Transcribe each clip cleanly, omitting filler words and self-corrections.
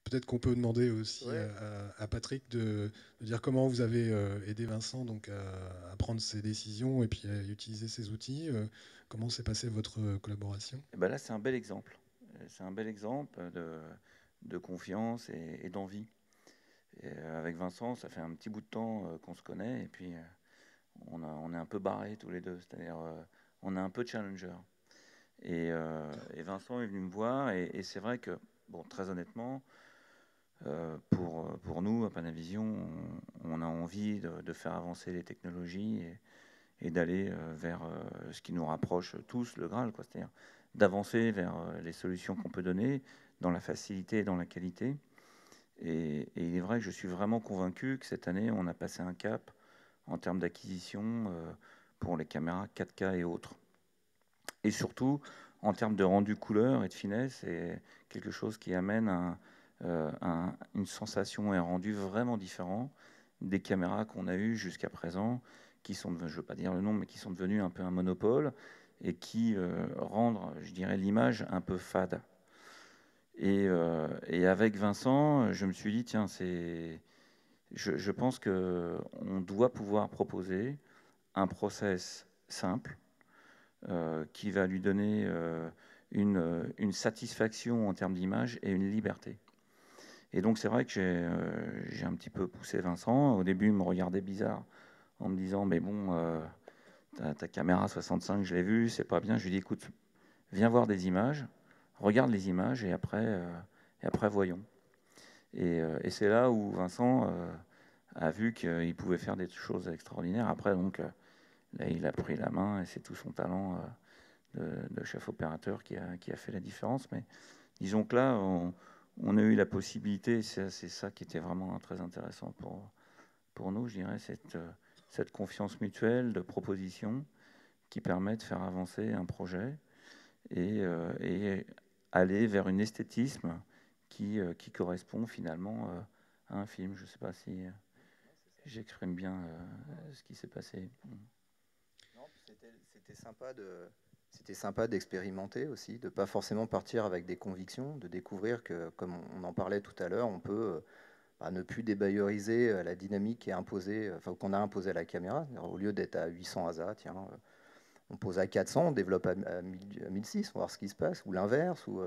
peut-être qu'on peut demander aussi Ouais. à Patrick de dire comment vous avez aidé Vincent donc, à prendre ses décisions et puis à utiliser ces outils. Comment s'est passée votre collaboration? Et ben là, c'est un bel exemple. C'est un bel exemple de confiance et d'envie. Et avec Vincent, ça fait un petit bout de temps qu'on se connaît et puis on est un peu barrés tous les deux. C'est-à-dire, on est un peu challenger. Et Vincent est venu me voir et c'est vrai que, bon, très honnêtement, pour nous, à Panavision, on a envie de faire avancer les technologies et d'aller vers ce qui nous rapproche tous, le Graal, quoi. C'est-à-dire d'avancer vers les solutions qu'on peut donner dans la facilité et dans la qualité. Et il est vrai que je suis vraiment convaincu que cette année, on a passé un cap en termes d'acquisition pour les caméras 4K et autres. Et surtout, en termes de rendu couleur et de finesse, c'est quelque chose qui amène une sensation et un rendu vraiment différent des caméras qu'on a eues jusqu'à présent, qui sont, je ne veux pas dire le nom, mais qui sont devenues un peu un monopole et qui rendent, je dirais, l'image un peu fade. Et avec Vincent, je me suis dit, tiens, je pense qu'on doit pouvoir proposer un process simple qui va lui donner une satisfaction en termes d'image et une liberté. Et donc c'est vrai que j'ai un petit peu poussé Vincent. Au début, il me regardait bizarre en me disant, mais bon, ta caméra 65, je l'ai vue, c'est pas bien. Je lui ai dit, écoute, viens voir des images, regarde les images et après voyons. Et c'est là où Vincent a vu qu'il pouvait faire des choses extraordinaires. Après, donc, là, il a pris la main et c'est tout son talent de chef opérateur qui a fait la différence. Mais disons que là, on a eu la possibilité, c'est ça qui était vraiment très intéressant pour nous, je dirais, cette confiance mutuelle de proposition qui permet de faire avancer un projet et aller vers une esthétisme qui correspond finalement à un film. Je ne sais pas si j'exprime bien ce qui s'est passé. Non, c'était sympa c'était sympa d'expérimenter aussi, de ne pas forcément partir avec des convictions, de découvrir que, comme on en parlait tout à l'heure, on peut ne plus débayeuriser la dynamique qui est imposée, enfin, qu'on a imposée à la caméra. Au lieu d'être à 800 ASA, tiens, on pose à 400, on développe à 1006, on va voir ce qui se passe, ou l'inverse, ou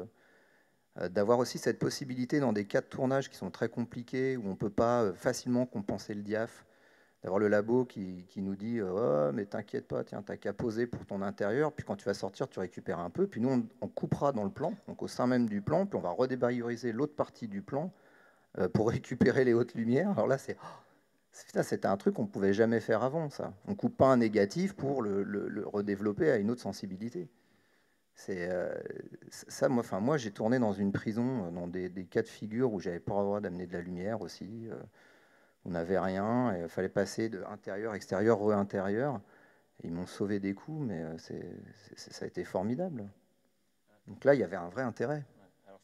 d'avoir aussi cette possibilité dans des cas de tournage qui sont très compliqués, où on ne peut pas facilement compenser le diaph, d'avoir le labo qui nous dit oh, mais t'inquiète pas, tiens, t'as qu'à poser pour ton intérieur, puis quand tu vas sortir, tu récupères un peu, puis nous, on coupera dans le plan, donc au sein même du plan, puis on va redébayeuriser l'autre partie du plan pour récupérer les hautes lumières. Alors là, c'était un truc qu'on ne pouvait jamais faire avant, ça. On ne coupe pas un négatif pour le redévelopper à une autre sensibilité. C'est ça, moi j'ai tourné dans une prison, dans des cas de figure où j'avais pas le droit d'amener de la lumière aussi. On n'avait rien, et il fallait passer de intérieur, extérieur, re-intérieur. Ils m'ont sauvé des coups, mais ça a été formidable. Donc là, il y avait un vrai intérêt. Alors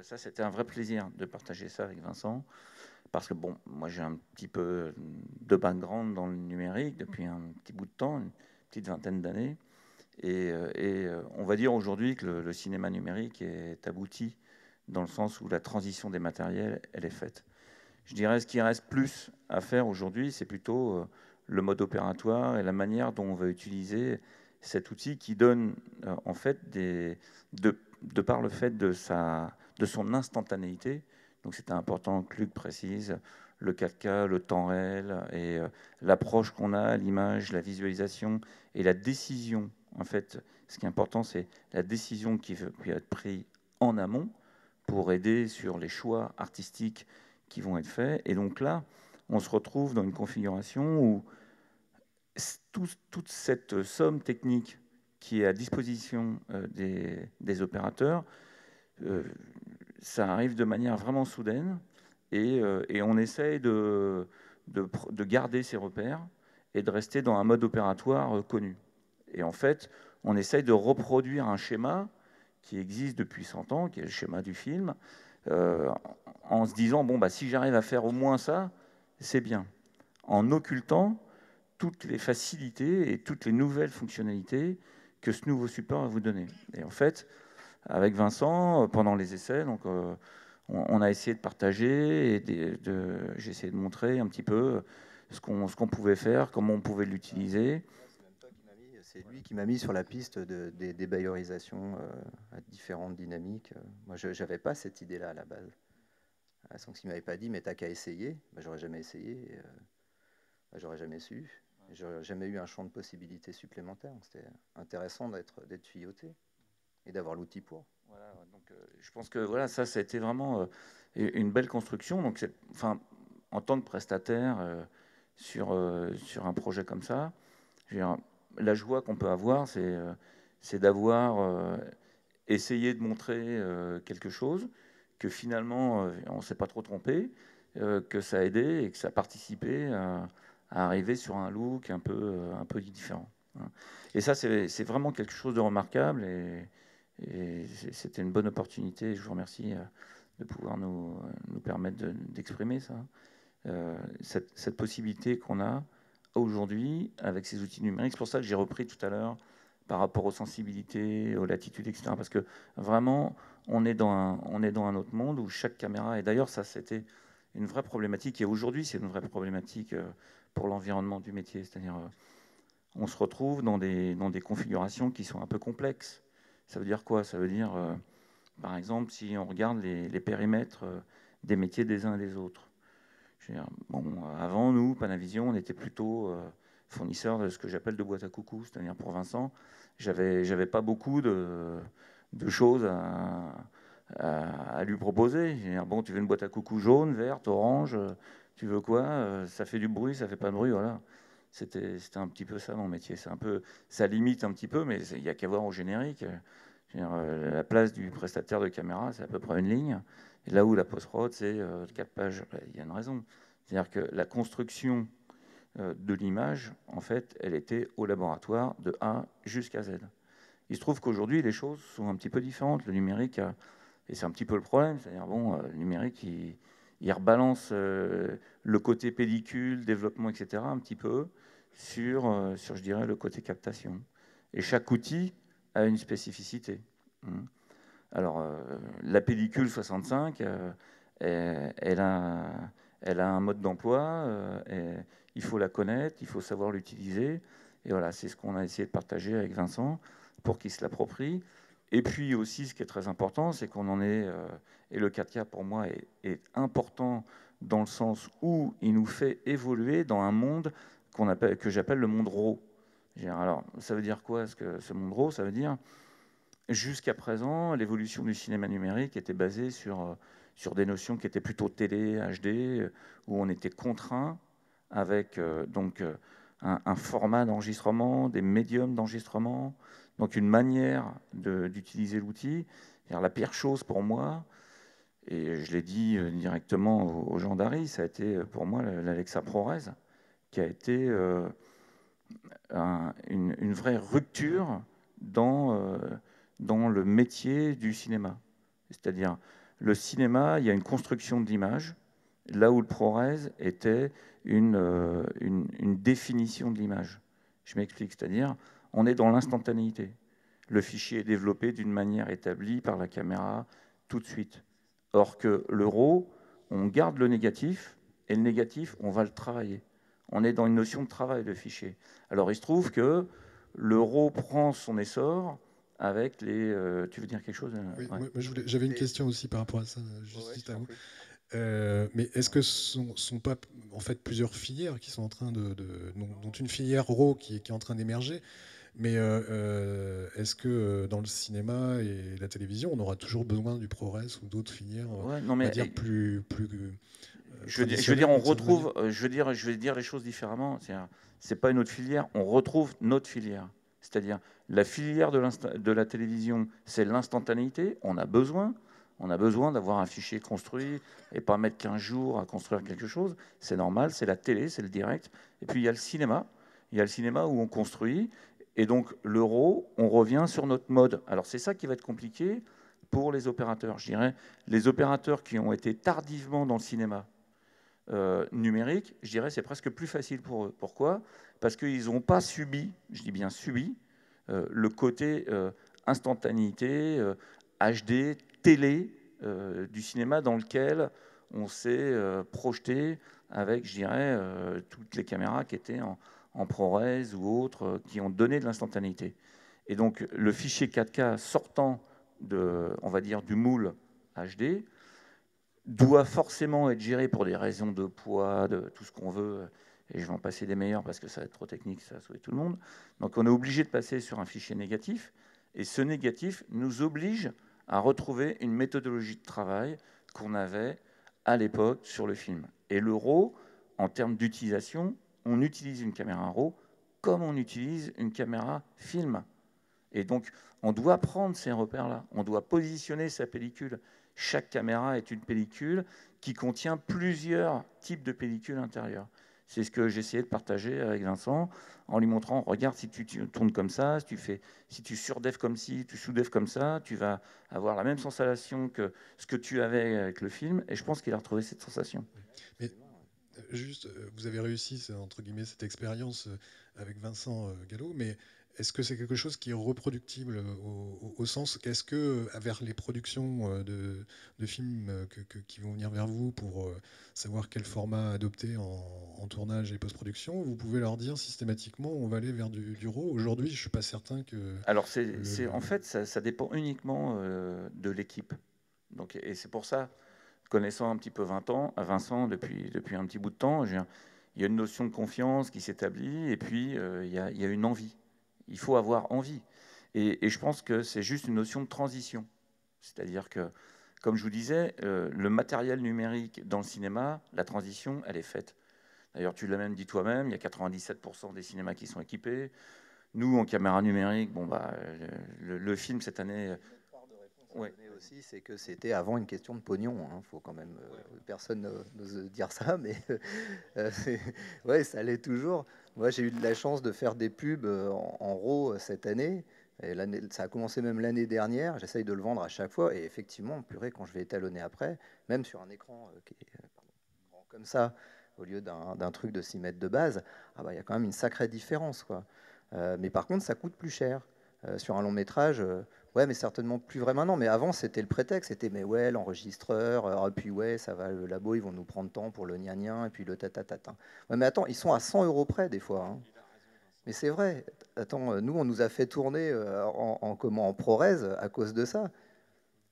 ça, c'était un vrai plaisir de partager ça avec Vincent, parce que bon, moi j'ai un petit peu de background dans le numérique depuis un petit bout de temps, une petite vingtaine d'années, et on va dire aujourd'hui que le cinéma numérique est abouti dans le sens où la transition des matériels, elle est faite. Je dirais ce qui reste plus à faire aujourd'hui, c'est plutôt le mode opératoire et la manière dont on va utiliser cet outil qui donne en fait de par le fait de son instantanéité. Donc c'était important que Luc précise le 4K, le temps réel et l'approche qu'on a, l'image, la visualisation et la décision. En fait, ce qui est important, c'est la décision qui peut être prise en amont pour aider sur les choix artistiques qui vont être faits. Et donc là, on se retrouve dans une configuration où toute cette somme technique qui est à disposition des opérateurs, euh, ça arrive de manière vraiment soudaine et on essaye de garder ces repères et de rester dans un mode opératoire connu. Et en fait, on essaye de reproduire un schéma qui existe depuis 100 ans, qui est le schéma du film, euh, en se disant, bon, bah, si j'arrive à faire au moins ça, c'est bien. En occultant toutes les facilités et toutes les nouvelles fonctionnalités que ce nouveau support va vous donner. Et en fait, avec Vincent, pendant les essais, donc, on a essayé de partager et j'ai essayé de montrer un petit peu ce qu'on pouvait faire, comment on pouvait l'utiliser. C'est lui qui m'a mis sur la piste des débayerisations à différentes dynamiques. Moi, je n'avais pas cette idée-là à la base. Sans qu'il ne m'avait pas dit, mais t'as qu'à essayer. J'aurais jamais essayé, j'aurais jamais su. J'aurais jamais eu un champ de possibilités supplémentaires. C'était intéressant d'être tuyauté et d'avoir l'outil pour. Voilà, donc je pense que voilà, ça a été vraiment une belle construction. Donc, enfin, en tant que prestataire sur un projet comme ça, je veux dire, la joie qu'on peut avoir, c'est d'avoir essayé de montrer quelque chose, que finalement on ne s'est pas trop trompé, que ça a aidé et que ça a participé à arriver sur un look un peu différent. Hein. Et ça, c'est vraiment quelque chose de remarquable et c'était une bonne opportunité. Je vous remercie de pouvoir nous permettre d'exprimer ça. Cette possibilité qu'on a aujourd'hui avec ces outils numériques. C'est pour ça que j'ai repris tout à l'heure par rapport aux sensibilités, aux latitudes, etc. Parce que vraiment, on est dans un autre monde où chaque caméra, et d'ailleurs ça c'était une vraie problématique, et aujourd'hui c'est une vraie problématique pour l'environnement du métier, c'est-à-dire on se retrouve dans des configurations qui sont un peu complexes. Ça veut dire quoi? Ça veut dire, par exemple, si on regarde les périmètres des métiers des uns et des autres. Bon, avant, nous, Panavision, on était plutôt fournisseur de ce que j'appelle de boîte à coucou, c'est-à-dire pour Vincent, j'avais pas beaucoup de choses à lui proposer. Bon, tu veux une boîte à coucou jaune, verte, orange, tu veux quoi? Ça fait du bruit, ça fait pas de bruit, voilà. C'était un petit peu ça mon métier. C'est un peu, ça limite un petit peu, mais il n'y a qu'à voir au générique. La place du prestataire de caméra, c'est à peu près une ligne. Et là où la post-prod, c'est 4 pages. Il y a une raison. C'est-à-dire que la construction de l'image, en fait, elle était au laboratoire de A jusqu'à Z. Il se trouve qu'aujourd'hui, les choses sont un petit peu différentes. Le numérique, et c'est un petit peu le problème, c'est-à-dire, bon, le numérique, il rebalance le côté pellicule, développement, etc., un petit peu sur, je dirais, le côté captation. Et chaque outil a une spécificité. Alors, la pellicule 65, elle a un mode d'emploi, il faut la connaître, il faut savoir l'utiliser. Et voilà, c'est ce qu'on a essayé de partager avec Vincent pour qu'il se l'approprie. Et puis aussi, ce qui est très important, c'est qu'on en est, et le 4K pour moi est important dans le sens où il nous fait évoluer dans un monde que j'appelle le monde RAW. Alors, ça veut dire quoi, ce monde RAW? Ça veut dire, jusqu'à présent, l'évolution du cinéma numérique était basée sur des notions qui étaient plutôt télé, HD, où on était contraint avec un format d'enregistrement, des médiums d'enregistrement, donc une manière d'utiliser l'outil. La pire chose pour moi, et je l'ai dit directement aux gens d'Harry, ça a été pour moi l'Alexa ProRes, qui a été une vraie rupture dans le métier du cinéma. C'est-à-dire, le cinéma, il y a une construction de l'image, là où le ProRes était une définition de l'image. Je m'explique, c'est-à-dire, on est dans l'instantanéité. Le fichier est développé d'une manière établie par la caméra tout de suite. Or que le RAW, on garde le négatif, et le négatif, on va le travailler. On est dans une notion de travail de fichier. Alors, il se trouve que le RAW prend son essor avec les... tu veux dire quelque chose? Oui, ouais. moi, j'avais une question aussi par rapport à ça, juste avant. Mais est-ce que ce ne sont pas en fait plusieurs filières qui sont en train dont une filière RAW qui est en train d'émerger, mais est-ce que dans le cinéma et la télévision, on aura toujours besoin du ProRes ou d'autres filières, Ouais, non, on mais, va dire plus je veux dire, on retrouve, je vais dire les choses différemment. C'est pas une autre filière, on retrouve notre filière. C'est-à-dire, la filière de la télévision, c'est l'instantanéité. On a besoin d'avoir un fichier construit et pas mettre 15 jours à construire quelque chose. C'est normal, c'est la télé, c'est le direct. Et puis il y a le cinéma. Il y a le cinéma où on construit. Et donc, l'euro, on revient sur notre mode. Alors, c'est ça qui va être compliqué pour les opérateurs. Je dirais, les opérateurs qui ont été tardivement dans le cinéma numérique, je dirais, c'est presque plus facile pour eux. Pourquoi? Parce qu'ils n'ont pas subi, je dis bien subi, le côté instantanéité, HD, télé, du cinéma dans lequel on s'est projeté avec, je dirais, toutes les caméras qui étaient en ProRes ou autres, qui ont donné de l'instantanéité. Et donc, le fichier 4K sortant on va dire, du moule HD doit forcément être géré pour des raisons de poids, de tout ce qu'on veut, et je vais en passer des meilleurs parce que ça va être trop technique, ça va sauver tout le monde. Donc on est obligé de passer sur un fichier négatif, et ce négatif nous oblige à retrouver une méthodologie de travail qu'on avait à l'époque sur le film. Et le RAW, en termes d'utilisation, on utilise une caméra RAW comme on utilise une caméra film. Et donc, on doit prendre ces repères-là, on doit positionner sa pellicule. Chaque caméra est une pellicule qui contient plusieurs types de pellicules intérieures. C'est ce que j'essayais de partager avec Vincent en lui montrant, regarde, si tu tournes comme ça, si tu surdèves comme ci, tu sous-dèves comme ça, tu vas avoir la même sensation que ce que tu avais avec le film. Et je pense qu'il a retrouvé cette sensation. Mais juste, vous avez réussi, entre guillemets, cette expérience avec Vincent Gallo, mais est-ce que c'est quelque chose qui est reproductible au sens qu'est-ce que, vers les productions de films qui vont venir vers vous pour savoir quel format adopter en tournage et post-production, vous pouvez leur dire systématiquement on va aller vers du RAW. Aujourd'hui, je ne suis pas certain que... Alors, en fait, ça dépend uniquement de l'équipe. Donc, et c'est pour ça, connaissant un petit peu Vincent depuis un petit bout de temps, il y a une notion de confiance qui s'établit, et puis il y a une envie. Il faut avoir envie. Et je pense que c'est juste une notion de transition. C'est-à-dire que, comme je vous disais, le matériel numérique dans le cinéma, la transition, elle est faite. D'ailleurs, tu l'as même dit toi-même, il y a 97% des cinémas qui sont équipés. Nous, en caméra numérique, bon, bah, le film cette année... Ouais. Aussi, c'est que c'était avant une question de pognon. Faut quand même, personne n'ose dire ça, mais ouais, ça l'est toujours. Moi, j'ai eu de la chance de faire des pubs en RAW cette année. Et ça a commencé même l'année dernière. J'essaye de le vendre à chaque fois. Et effectivement, purée, quand je vais étalonner après, même sur un écran qui est grand comme ça, au lieu d'un truc de 6 mètres de base, ah bah, y a quand même une sacrée différence, quoi. Mais par contre, ça coûte plus cher. Sur un long métrage, ouais, mais certainement plus vrai maintenant. Mais avant, c'était le prétexte. C'était, mais ouais, l'enregistreur, et puis ouais, ça va, le labo, ils vont nous prendre temps pour le gna-gna, et puis le tatatata. Ouais, mais attends, ils sont à 100 € près, des fois. Mais c'est vrai. Attends, nous, on nous a fait tourner en ProRes à cause de ça.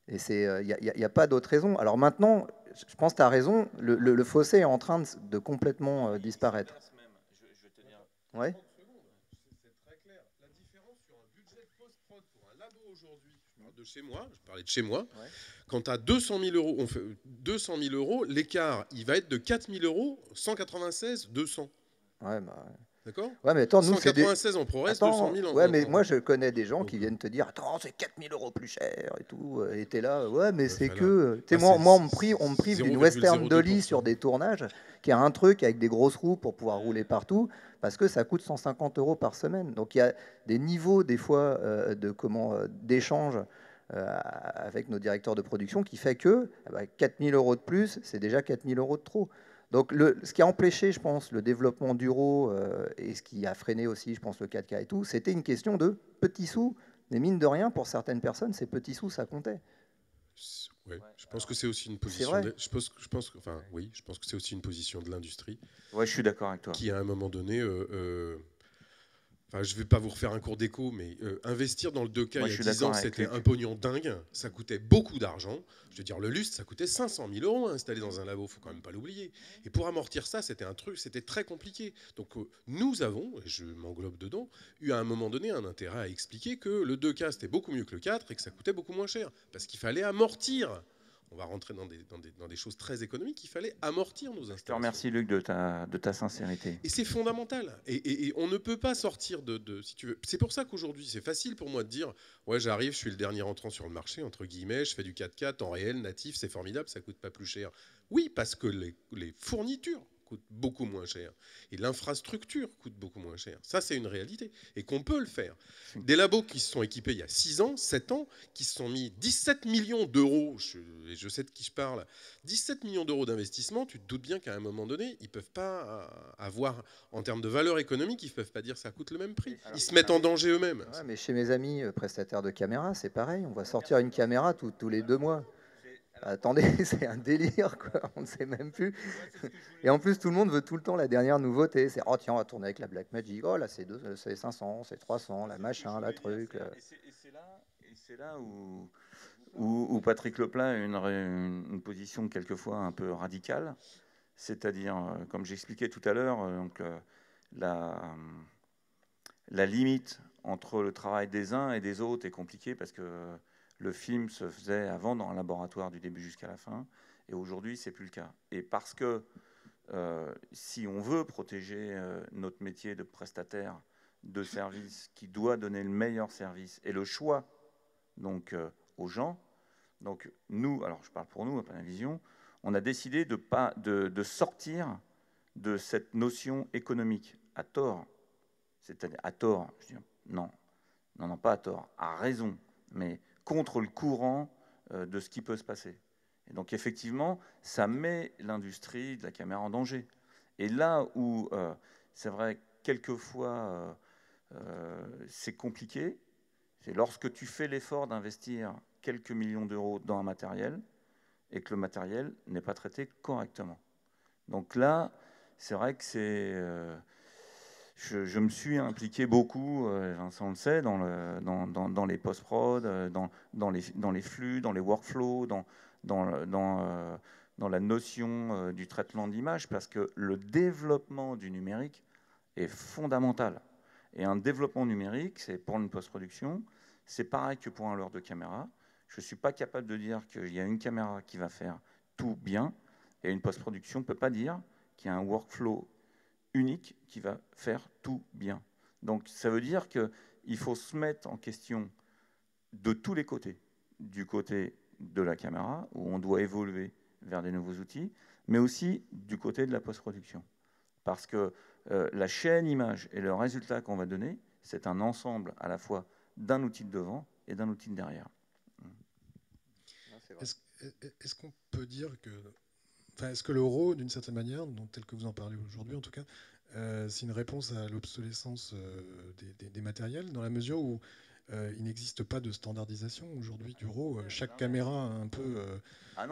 Et il n'y a pas d'autre raison. Alors maintenant, je pense que tu as raison, le fossé est en train de complètement disparaître. Ouais. De chez moi, je parlais de chez moi, ouais. Quand tu as 200 000 €, on fait 200 000 €, l'écart, il va être de 4 000 €, 196, 200. Ouais, bah... D'accord. Ouais, mais attends, nous, 196 en ProRes, 200 000 en... Ouais, mais moi, je connais des gens qui viennent te dire, attends, c'est 4 000 € plus cher et tout. Et t'es là, ouais, mais c'est que... Moi, on me prive d'une Western Dolly sur des tournages, qui a un truc avec des grosses roues pour pouvoir rouler partout, parce que ça coûte 150 € par semaine. Donc, il y a des niveaux, des fois, d'échange avec nos directeurs de production qui fait que 4 000 € de plus, c'est déjà 4 000 € de trop. Donc, ce qui a empêché, je pense, le développement du RAW et ce qui a freiné aussi, je pense, le 4K et tout, c'était une question de petits sous. Mais mine de rien, pour certaines personnes, ces petits sous, ça comptait. Ouais, je pense que c'est aussi une position. Je pense que c'est aussi une position de l'industrie. Ouais, je suis d'accord avec toi. Qui, à un moment donné, enfin, je ne vais pas vous refaire un cours d'éco, mais investir dans le 2K il y a 10 ans, c'était un pognon dingue. Ça coûtait beaucoup d'argent. Je veux dire, le lustre, ça coûtait 500 000 € à installer dans un labo. Il ne faut quand même pas l'oublier. Et pour amortir ça, c'était très compliqué. Donc, nous avons, et je m'englobe dedans, eu à un moment donné un intérêt à expliquer que le 2K, c'était beaucoup mieux que le 4 et que ça coûtait beaucoup moins cher. Parce qu'il fallait amortir. On va rentrer dans des choses très économiques. Il fallait amortir nos installations. Je te remercie, Luc, de ta sincérité. Et c'est fondamental. Et on ne peut pas sortir si tu veux. C'est pour ça qu'aujourd'hui, c'est facile pour moi de dire ouais, j'arrive, je suis le dernier entrant sur le marché, entre guillemets, je fais du 4K, temps réel, natif, c'est formidable, ça ne coûte pas plus cher. Oui, parce que les fournitures coûtent beaucoup moins cher. Et l'infrastructure coûte beaucoup moins cher. Ça, c'est une réalité. Et qu'on peut le faire. Des labos qui se sont équipés il y a 6 ans, 7 ans, qui se sont mis 17 millions d'euros, je sais de qui je parle, 17 millions d'euros d'investissement, tu te doutes bien qu'à un moment donné, ils ne peuvent pas avoir, en termes de valeur économique, ils ne peuvent pas dire que ça coûte le même prix. Ils se mettent en danger eux-mêmes. Ouais, mais chez mes amis prestataires de caméras, c'est pareil. On va sortir une caméra tous les 2 mois. Attendez, c'est un délire, quoi. On ne sait même plus. Et en plus, tout le monde veut tout le temps la dernière nouveauté. C'est, oh tiens, on va tourner avec la Blackmagic. Oh là, c'est 500, c'est 300, la machin, la truc. Et c'est là où Patrick Leplat a une position quelquefois un peu radicale. C'est-à-dire, comme j'expliquais tout à l'heure, la limite entre le travail des uns et des autres est compliquée parce que le film se faisait avant dans un laboratoire du début jusqu'à la fin, et aujourd'hui, c'est plus le cas. Et parce que si on veut protéger notre métier de prestataire de service qui doit donner le meilleur service et le choix donc, aux gens, donc nous, alors je parle pour nous, à Panavision, on a décidé de sortir de cette notion économique à tort. C'est-à-dire à tort, je dis non, pas à tort, à raison, mais contre le courant de ce qui peut se passer. Et donc effectivement, ça met l'industrie de la caméra en danger. Et là où c'est vrai, quelquefois, c'est compliqué, c'est lorsque tu fais l'effort d'investir quelques millions d'euros dans un matériel et que le matériel n'est pas traité correctement. Donc là, c'est vrai que c'est... je me suis impliqué beaucoup, Vincent le sait, dans les post-prod, dans les flux, dans les workflows, dans la notion du traitement d'image, parce que le développement du numérique est fondamental. Et un développement numérique, c'est pour une post-production, c'est pareil que pour un leurre de caméra. Je ne suis pas capable de dire qu'il y a une caméra qui va faire tout bien, et une post-production ne peut pas dire qu'il y a un workflow unique qui va faire tout bien. Donc ça veut dire qu'il faut se mettre en question de tous les côtés. Du côté de la caméra, où on doit évoluer vers des nouveaux outils, mais aussi du côté de la post-production. Parce que la chaîne image et le résultat qu'on va donner, c'est un ensemble à la fois d'un outil de devant et d'un outil de derrière. Est-ce qu'on peut dire que... Enfin, est-ce que le RAW, d'une certaine manière, donc tel que vous en parlez aujourd'hui en tout cas, c'est une réponse à l'obsolescence des matériels, dans la mesure où il n'existe pas de standardisation aujourd'hui du RAW. Chaque caméra a un peu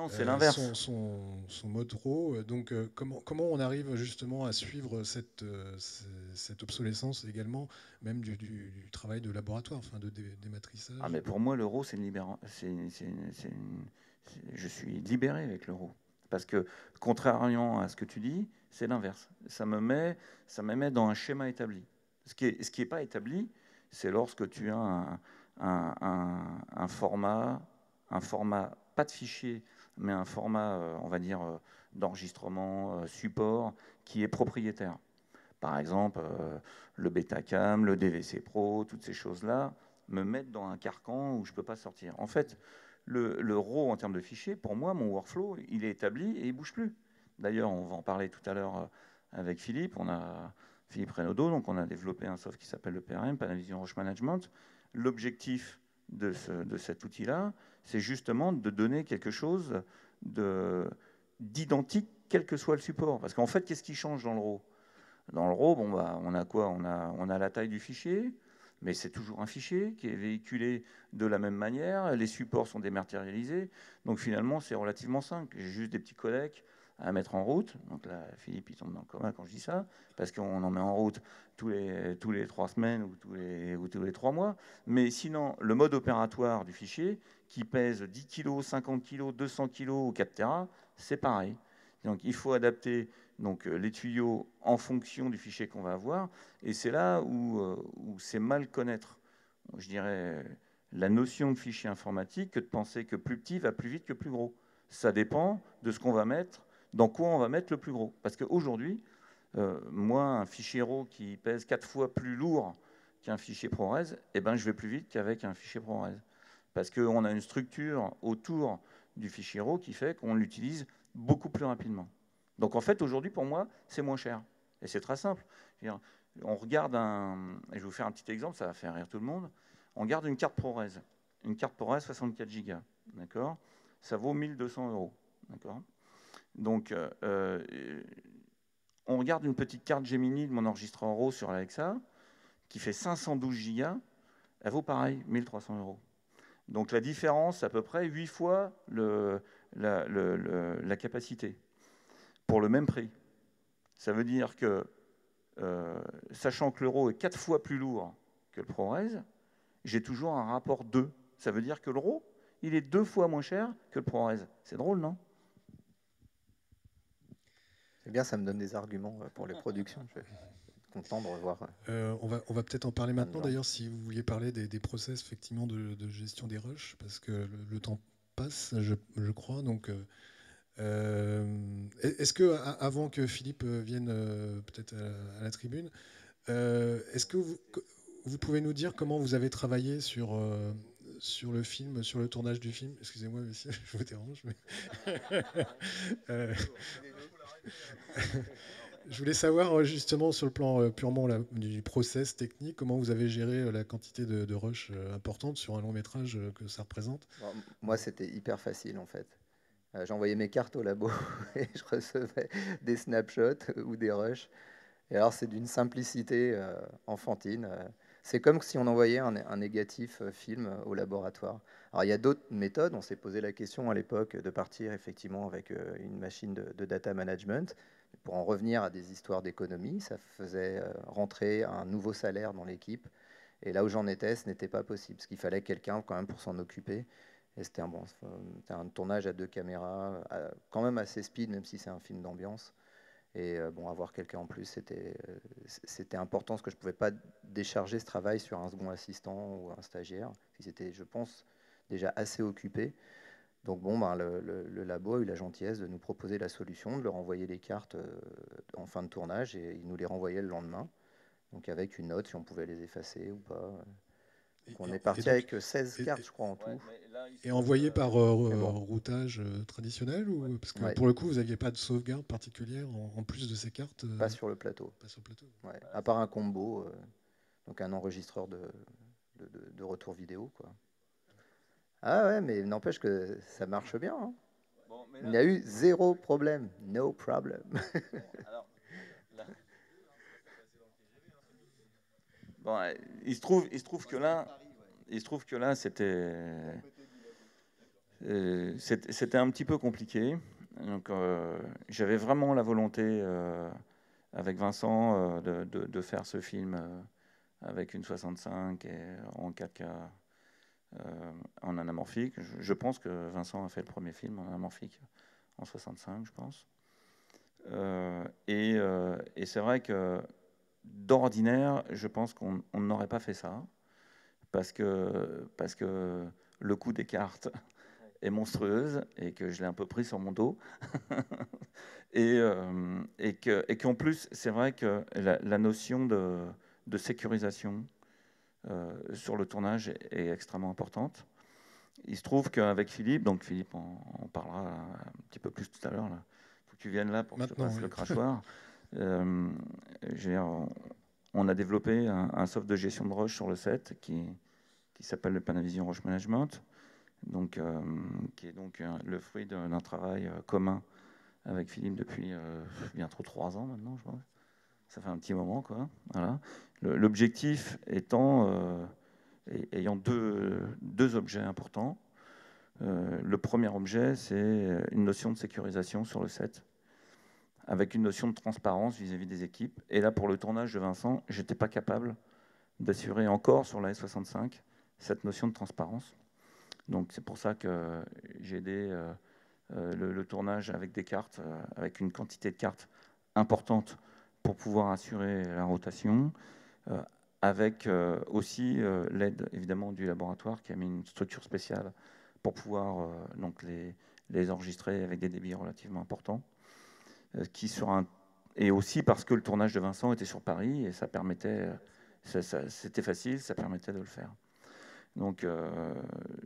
c'est l'inverse. Son mode RAW. Donc comment on arrive justement à suivre cette obsolescence également, même du travail de laboratoire, enfin de dématrissage? Mais pour moi, le RAW, c'est libérant. Je suis libéré avec le RAW. Parce que, contrairement à ce que tu dis, c'est l'inverse. Ça me met dans un schéma établi. Ce qui est pas établi, c'est lorsque tu as un format, pas de fichier, mais un format, on va dire, d'enregistrement, support, qui est propriétaire. Par exemple, le Betacam, le DVC Pro, toutes ces choses-là me mettent dans un carcan où je ne peux pas sortir. En fait, le RAW en termes de fichiers, pour moi, mon workflow, il est établi et il ne bouge plus. D'ailleurs, on va en parler tout à l'heure avec Philippe. On a Philippe Renaudot, donc on a développé un soft qui s'appelle le PRM, Panavision Roche Management. L'objectif de cet outil-là, c'est justement de donner quelque chose d'identique, quel que soit le support. Parce qu'en fait, qu'est-ce qui change dans le RAW? Dans le RAW, on a quoi? On a la taille du fichier, mais c'est toujours un fichier qui est véhiculé de la même manière. Les supports sont dématérialisés. Donc finalement, c'est relativement simple. J'ai juste des petits codecs à mettre en route. Donc là, Philippe, il tombe dans le coma quand je dis ça, parce qu'on en met en route tous les 3 semaines ou tous les 3 mois. Mais sinon, le mode opératoire du fichier, qui pèse 10 kg, 50 kg, 200 kg ou 4 Tera, c'est pareil. Donc il faut adapter les tuyaux en fonction du fichier qu'on va avoir. Et c'est là où c'est mal connaître, je dirais, la notion de fichier informatique que de penser que plus petit va plus vite que plus gros. Ça dépend de ce qu'on va mettre, dans quoi on va mettre le plus gros. Parce qu'aujourd'hui, moi, un fichier RAW qui pèse 4 fois plus lourd qu'un fichier ProRes, je vais plus vite qu'avec un fichier ProRes. Parce qu'on a une structure autour du fichier RAW qui fait qu'on l'utilise beaucoup plus rapidement. Donc en fait, aujourd'hui, pour moi, c'est moins cher. Et c'est très simple. On regarde et je vais vous faire un petit exemple, ça va faire rire tout le monde. On regarde une carte ProRes. Une carte ProRes 64 Go. D'accord ? Ça vaut 1 200 €. D'accord ? Donc, on regarde une petite carte Gemini de mon enregistreur RAW sur Alexa, qui fait 512 Go. Elle vaut pareil, 1 300 €. Donc la différence, c'est à peu près 8 fois la capacité pour le même prix. Ça veut dire que, sachant que l'euro est 4 fois plus lourd que le ProRes, j'ai toujours un rapport 2. Ça veut dire que l'euro, il est 2 fois moins cher que le ProRes. C'est drôle, non? C'est bien, ça me donne des arguments pour les productions. Je suis content de revoir. On va peut-être en parler maintenant, d'ailleurs, si vous vouliez parler des process effectivement de gestion des rushs, parce que le temps passe, je crois. Donc, est-ce que, avant que Philippe vienne peut-être à la tribune, est-ce que vous pouvez nous dire comment vous avez travaillé sur le film, sur le tournage du film? Excusez-moi, messieurs, je vous dérange. Mais je voulais savoir justement sur le plan purement du process technique, comment vous avez géré la quantité de rush importante sur un long métrage que ça représente. Bon, moi, c'était hyper facile en fait. J'envoyais mes cartes au labo et je recevais des snapshots ou des rushs. Et alors, c'est d'une simplicité enfantine. C'est comme si on envoyait un négatif film au laboratoire. Alors, il y a d'autres méthodes. On s'est posé la question à l'époque de partir effectivement avec une machine de data management. Pour en revenir à des histoires d'économie, ça faisait rentrer un nouveau salaire dans l'équipe. Et là où j'en étais, ce n'était pas possible, parce qu'il fallait quelqu'un quand même pour s'en occuper. Et c'était un tournage à 2 caméras, quand même assez speed, même si c'est un film d'ambiance. Et bon, avoir quelqu'un en plus, c'était important, parce que je ne pouvais pas décharger ce travail sur un second assistant ou un stagiaire, qui étaient, je pense, déjà assez occupés. Donc bon, ben, le labo a eu la gentillesse de nous proposer la solution, de leur envoyer les cartes en fin de tournage, et ils nous les renvoyaient le lendemain, donc avec une note si on pouvait les effacer ou pas. Donc on est parti avec 16 cartes, je crois, en tout. Et envoyé par routage traditionnel, ou parce que pour le coup, vous n'aviez pas de sauvegarde particulière en plus de ces cartes Pas sur le plateau. Pas sur le plateau. Ouais. À part un combo, donc un enregistreur de retour vidéo, quoi. Ah ouais, mais n'empêche que ça marche bien. Hein. Bon, il y a eu 0 problème. No problem. Alors, bon, il se trouve que là, c'était un petit peu compliqué. Donc, j'avais vraiment la volonté, avec Vincent, de faire ce film avec une 65 et en 4K en anamorphique. Je pense que Vincent a fait le premier film en anamorphique en 65, je pense. Et c'est vrai que d'ordinaire, je pense qu'on n'aurait pas fait ça, parce que le coût des cartes est monstrueuse et que je l'ai un peu pris sur mon dos. et qu'en plus, c'est vrai que la notion de sécurisation sur le tournage est extrêmement importante. Il se trouve qu'avec Philippe, donc Philippe on parlera un petit peu plus tout à l'heure, il faut que tu viennes là pour que je te passe le crachoir. On a développé un soft de gestion de rush sur le set qui s'appelle le Panavision Rush Management, donc, qui est donc le fruit d'un travail commun avec Philippe depuis bientôt 3 ans maintenant, je crois. Ça fait un petit moment, quoi. Voilà. L'objectif ayant deux objets importants. Le premier objet, c'est une notion de sécurisation sur le set, avec une notion de transparence vis-à-vis des équipes. Et là, pour le tournage de Vincent, je n'étais pas capable d'assurer encore sur la S65 cette notion de transparence. Donc c'est pour ça que j'ai aidé le tournage avec des cartes, avec une quantité de cartes importante pour pouvoir assurer la rotation, avec aussi l'aide évidemment du laboratoire qui a mis une structure spéciale pour pouvoir donc les enregistrer avec des débits relativement importants. Et aussi parce que le tournage de Vincent était sur Paris et ça permettait, c'était facile, ça permettait de le faire. Donc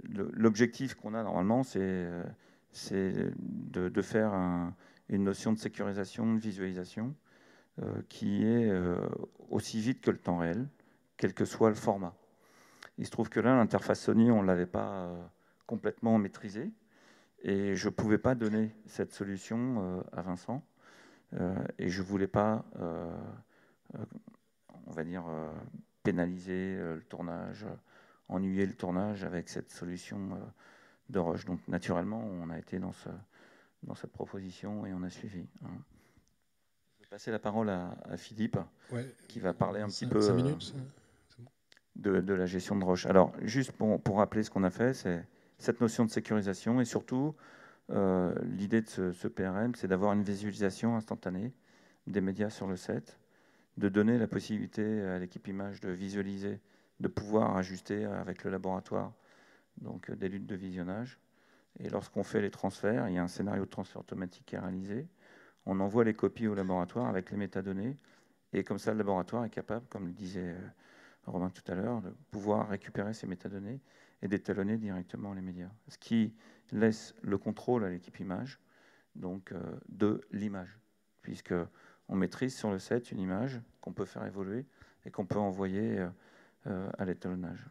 l'objectif qu'on a normalement, c'est de faire une notion de sécurisation, de visualisation, qui est aussi vite que le temps réel, quel que soit le format. Il se trouve que là, l'interface Sony, on ne l'avait pas complètement maîtrisée, et je ne pouvais pas donner cette solution à Vincent, et je ne voulais pas, on va dire, pénaliser le tournage, ennuyer le tournage avec cette solution Roche. Donc naturellement, on a été dans cette proposition et on a suivi. Je vais passer la parole à Philippe, qui va parler un petit peu 5 minutes, de la gestion de Roche. Alors, juste pour rappeler ce qu'on a fait, c'est cette notion de sécurisation et surtout, l'idée de ce PRM, c'est d'avoir une visualisation instantanée des médias sur le set, de donner la possibilité à l'équipe image de visualiser, de pouvoir ajuster avec le laboratoire donc des luttes de visionnage. Et lorsqu'on fait les transferts, il y a un scénario de transfert automatique qui est réalisé. On envoie les copies au laboratoire avec les métadonnées. Et comme ça, le laboratoire est capable, comme le disait Romain tout à l'heure, de pouvoir récupérer ces métadonnées et d'étalonner directement les médias. Ce qui laisse le contrôle à l'équipe image donc, de l'image, puisqu'on maîtrise sur le set une image qu'on peut faire évoluer et qu'on peut envoyer à l'étalonnage.